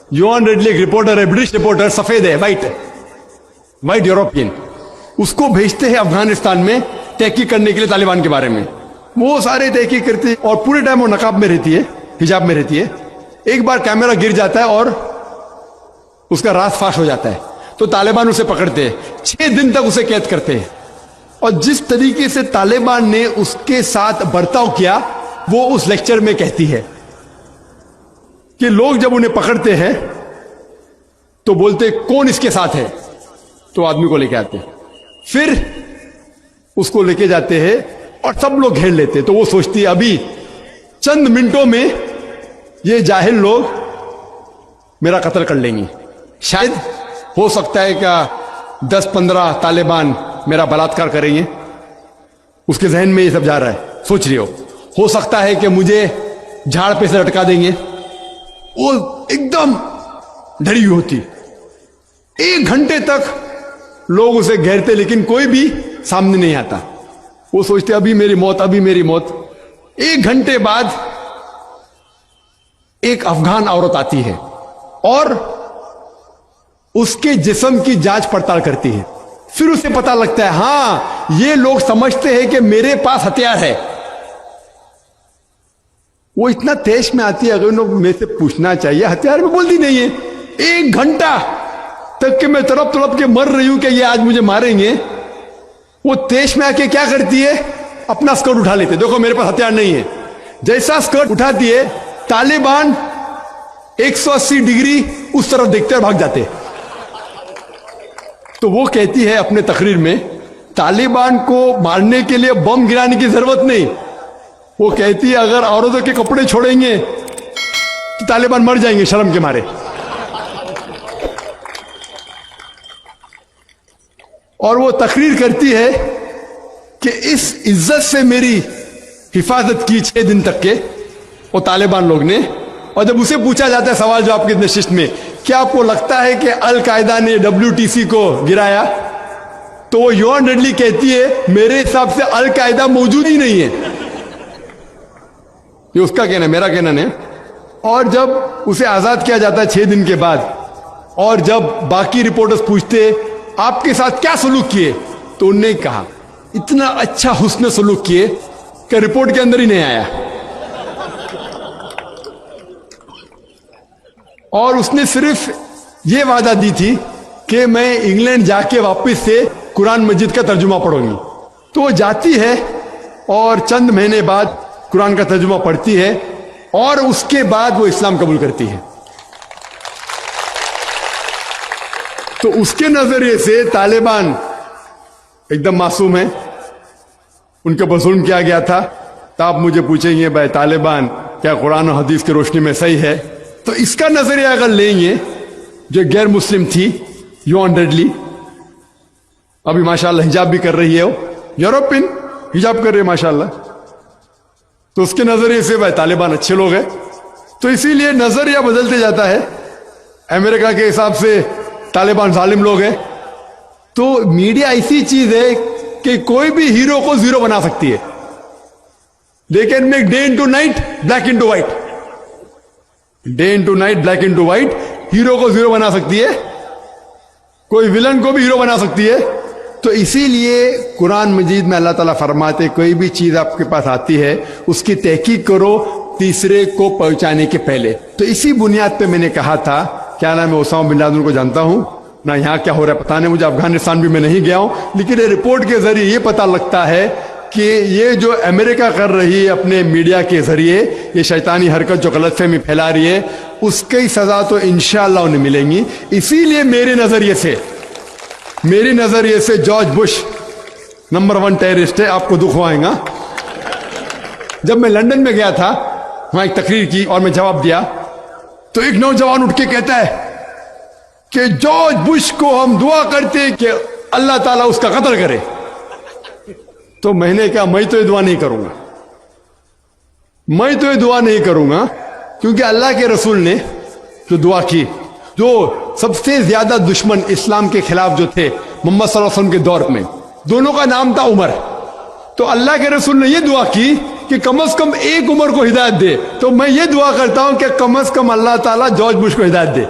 Yohan readily एक reporter है, British reporter, सफेद है, वाइट यूरोपियन, उसको भेजते हैं अफगानिस्तान में तहकीक करने के लिए तालिबान के बारे में। वो सारे तहकीक करते हैं और पूरे टाइम वो नकाब में रहती है, हिजाब में रहती है। एक बार कैमरा गिर जाता है और उसका राज फाश हो जाता है, तो तालिबान उसे पकड़ते हैं, 6 दिन तक उसे कैद करते हैं। और जिस तरीके से तालिबान ने उसके साथ बर्ताव किया वो उस लेक्चर में कहती है कि लोग जब उन्हें पकड़ते हैं तो बोलते कौन इसके साथ है, तो आदमी को लेके आते हैं, फिर उसको लेके जाते हैं और सब लोग घेर लेते हैं। तो वो सोचती है अभी चंद मिनटों में ये जाहिल लोग मेरा कत्ल कर लेंगे। शायद हो सकता है क्या 10-15 तालिबान मेरा बलात्कार करेंगे, उसके जहन में ये सब जा रहा है, सोच रही हो सकता है कि मुझे झाड़ पे से लटका देंगे। वो एकदम डरी हुई होती, 1 घंटे तक लोग उसे घेरते लेकिन कोई भी सामने नहीं आता। वो सोचते अभी मेरी मौत, अभी मेरी मौत। 1 घंटे बाद एक अफगान औरत आती है और उसके जिस्म की जांच पड़ताल करती है। फिर उसे पता लगता है हां ये लोग समझते हैं कि मेरे पास हथियार है। वो इतना तेज में आती है, अगर उन्हें मेरे से पूछना चाहिए, हथियार में बोलती नहीं है। 1 घंटा तक के मैं तड़प तड़प के मर रही हूं कि ये आज मुझे मारेंगे। वो तेज में आके क्या करती है, अपना स्कर्ट उठा लेते, देखो मेरे पास हथियार नहीं है। जैसा स्कर्ट उठाती है तालिबान 180 डिग्री उस तरफ देखते और भाग जाते। तो वो कहती है अपने तकरीर में तालिबान को मारने के लिए बम गिराने की जरूरत नहीं। वो कहती है अगर औरतों के कपड़े छोड़ेंगे तो तालिबान मर जाएंगे शर्म के मारे। और वो तकरीर करती है कि इस इज्जत से मेरी हिफाजत की 6 दिन तक के वो तालिबान लोग ने। और जब उसे पूछा जाता है सवाल जवाब के नशिस्त में, क्या आपको लगता है कि अल कायदा ने WTC को गिराया, तो वो योहान रेडली कहती है मेरे हिसाब से अल कायदा मौजूद ही नहीं है। ये उसका कहना है, मेरा कहना नहीं। और जब उसे आजाद किया जाता है 6 दिन के बाद, और जब बाकी रिपोर्टर्स पूछते आपके साथ क्या सलूक किए, तो उन्होंने कहा इतना अच्छा हुस्न सलूक किए कि रिपोर्ट के अंदर ही नहीं आया। और उसने सिर्फ ये वादा दी थी कि मैं इंग्लैंड जाके वापस से कुरान मजीद का तर्जुमा पढ़ूंगी। तो वो जाती है और चंद महीने बाद कुरान का तर्जुमा पढ़ती है और उसके बाद वो इस्लाम कबूल करती है। तो उसके नजरिए से तालिबान एकदम मासूम है, उनके ऊपर जुल्म किया गया था। तो आप मुझे पूछेंगे भाई तालिबान क्या कुरान और हदीस की रोशनी में सही है? तो इसका नजरिया अगर लेंगे, जो गैर मुस्लिम थी योहान रेडली, अभी माशाल्लाह हिजाब भी कर रही है, वो यूरोपियन हिजाब कर रही है माशाल्लाह, तो उसके नजरिए से भाई तालिबान अच्छे लोग हैं। तो इसीलिए नजरिया बदलते जाता है। अमेरिका के हिसाब से तालिबान जालिम लोग हैं। तो मीडिया ऐसी चीज है कि कोई भी हीरो को जीरो बना सकती है। They can make day into night, black into white, day into night, black into white. Hero को जीरो बना सकती है, कोई विलन को भी हीरो बना सकती है। तो इसीलिए कुरान मजीद में अल्लाह ताला फरमाते कोई भी चीज आपके पास आती है उसकी तहकीक करो तीसरे को पहुंचाने के पहले। तो इसी बुनियाद पे मैंने कहा था, क्या नाम है, ओसामा बिन लादेन को जानता हूं ना, यहाँ क्या हो रहा है पता नहीं मुझे, अफगानिस्तान भी मैं नहीं गया हूं, लेकिन ये रिपोर्ट के जरिए ये पता लगता है कि ये जो अमेरिका कर रही है अपने मीडिया के जरिए, ये शैतानी हरकत जो गलतफहमी फैला रही है, उसकी सजा तो इंशाअल्लाह उन्हें मिलेंगी। इसीलिए मेरे नजरिए से जॉर्ज बुश नंबर 1 टेररिस्ट है, आपको दुख होगा। जब मैं लंदन में गया था, वहां एक तकरीर की और मैं जवाब दिया, तो एक नौजवान उठ के कहता है कि जॉर्ज बुश को हम दुआ करते हैं कि अल्लाह ताला उसका कत्ल करे। तो मैंने कहा मैं तो ये दुआ नहीं करूंगा, मैं तो ये दुआ नहीं करूंगा, क्योंकि अल्लाह के रसूल ने जो दुआ की, जो सबसे ज्यादा दुश्मन इस्लाम के खिलाफ जो थे मोहम्मद सल्लल्लाहु अलैहि वसल्लम के दौर में, दोनों का नाम था उमर। तो अल्लाह के रसूल ने यह दुआ की कि कम से कम एक उमर को हिदायत दे। तो मैं ये दुआ करता हूं कि कम से कम अल्लाह ताला जॉर्ज बुश को हिदायत दे।